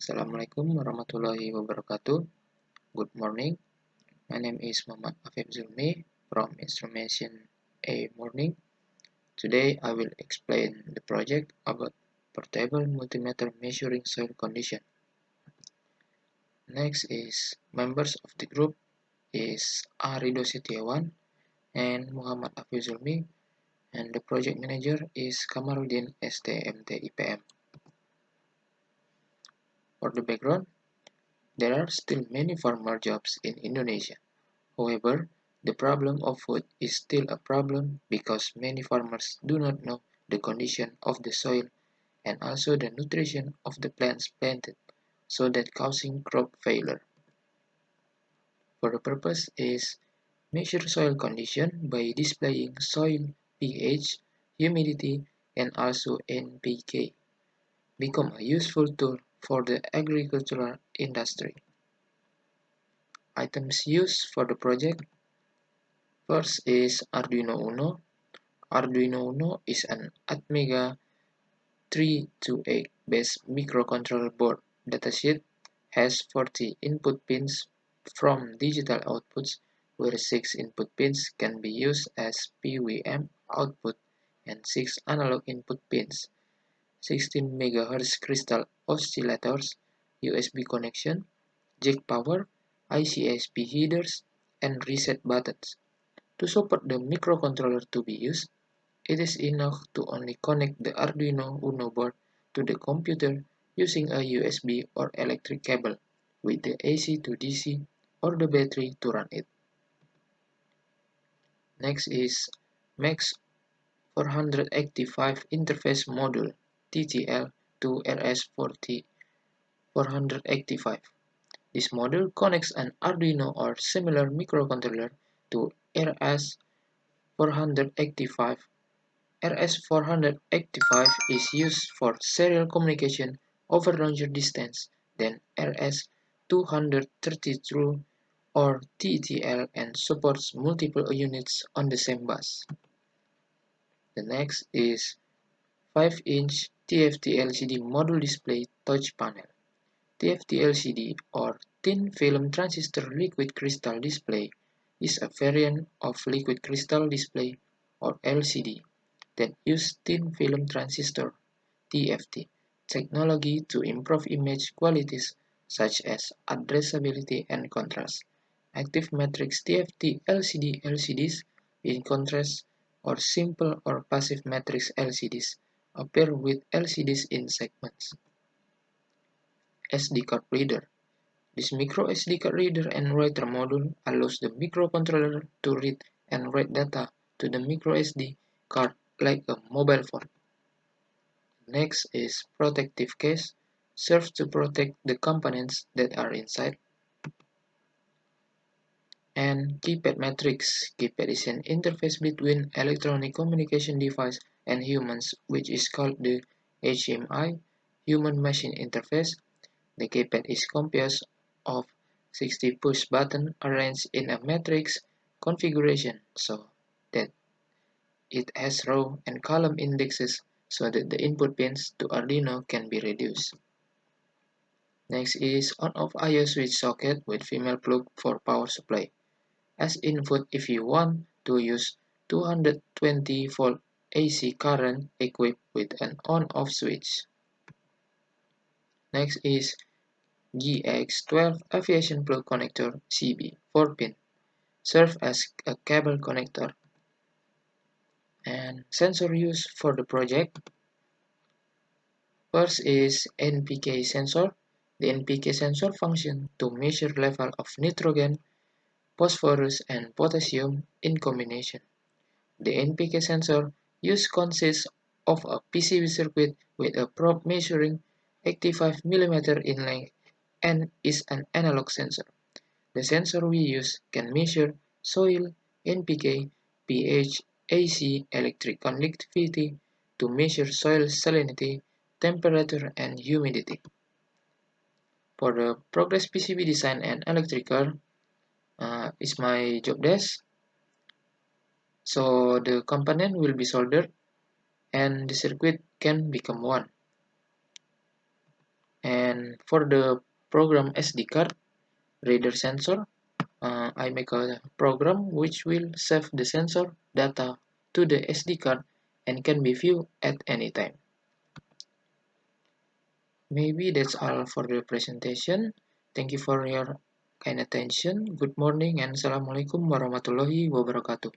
Assalamualaikum warahmatullahi wabarakatuh. Good morning. My name is Muhammad Afif Zulmi from Instrumentation A Morning. Today I will explain the project about portable multimeter measuring soil condition. Next is members of the group is Arido Setiawan and Muhammad Afif Zulmi, and the project manager is Kamarudin STMT IPM. For the background, there are still many farmer jobs in Indonesia. However, the problem of food is still a problem because many farmers do not know the condition of the soil and also the nutrition of the plants planted, so that causing crop failure. For the purpose is measure soil condition by displaying soil pH, humidity, and also NPK. Become a useful tool for the agricultural industry. Items used for the project. First is Arduino Uno. Arduino Uno is an Atmega 328 based microcontroller board. Datasheet has 40 input pins from digital outputs, where 6 input pins can be used as PWM output and 6 analog input pins, 16 MHz crystal oscillators, USB connection, jack power, ICSP headers, and reset buttons. To support the microcontroller to be used, it is enough to only connect the Arduino Uno board to the computer using a USB or electric cable with the AC to DC or the battery to run it. Next is MAX 485 Interface Module TTL to RS40 485. This module connects an Arduino or similar microcontroller to RS485. RS485 is used for serial communication over longer distance than RS232 or TTL and supports multiple units on the same bus. The next is 5-inch TFT LCD module display touch panel. TFT LCD or thin film transistor liquid crystal display is a variant of liquid crystal display or LCD that use thin film transistor (TFT) technology to improve image qualities such as addressability and contrast. Active matrix TFT LCD LCDs, in contrast, or simple or passive matrix LCDs appear with LCDs in segments. SD card reader. This micro SD card reader and writer module allows the microcontroller to read and write data to the micro SD card like a mobile phone. Next is protective case, serves to protect the components that are inside. And keypad matrix. Keypad is an interface between electronic communication device and humans, which is called the HMI, human-machine interface. The keypad is composed of 60 push buttons arranged in a matrix configuration so that it has row and column indexes so that the input pins to Arduino can be reduced. Next is on-off I/O switch socket with female plug for power supply. As input if you want to use 220 volt AC current equipped with an on-off switch. Next is GX12 aviation plug connector CB 4-pin, serve as a cable connector. And sensor used for the project. First is NPK sensor. The NPK sensor function to measure level of nitrogen, phosphorus, and potassium in combination. The NPK sensor use consists of a PCB circuit with a probe measuring 85 mm in length and is an analog sensor. The sensor we use can measure soil, NPK, pH, AC, electric conductivity to measure soil salinity, temperature, and humidity. For the progress PCB design and electrical is my job desk. So the component will be soldered and the circuit can become one. And And for the program SD card reader sensor, I make a program which will save the sensor data to the SD card and can be viewed at any time. Maybe that's all for the presentation. Thank you for your kind attention. Good morning and Assalamualaikum warahmatullahi wabarakatuh.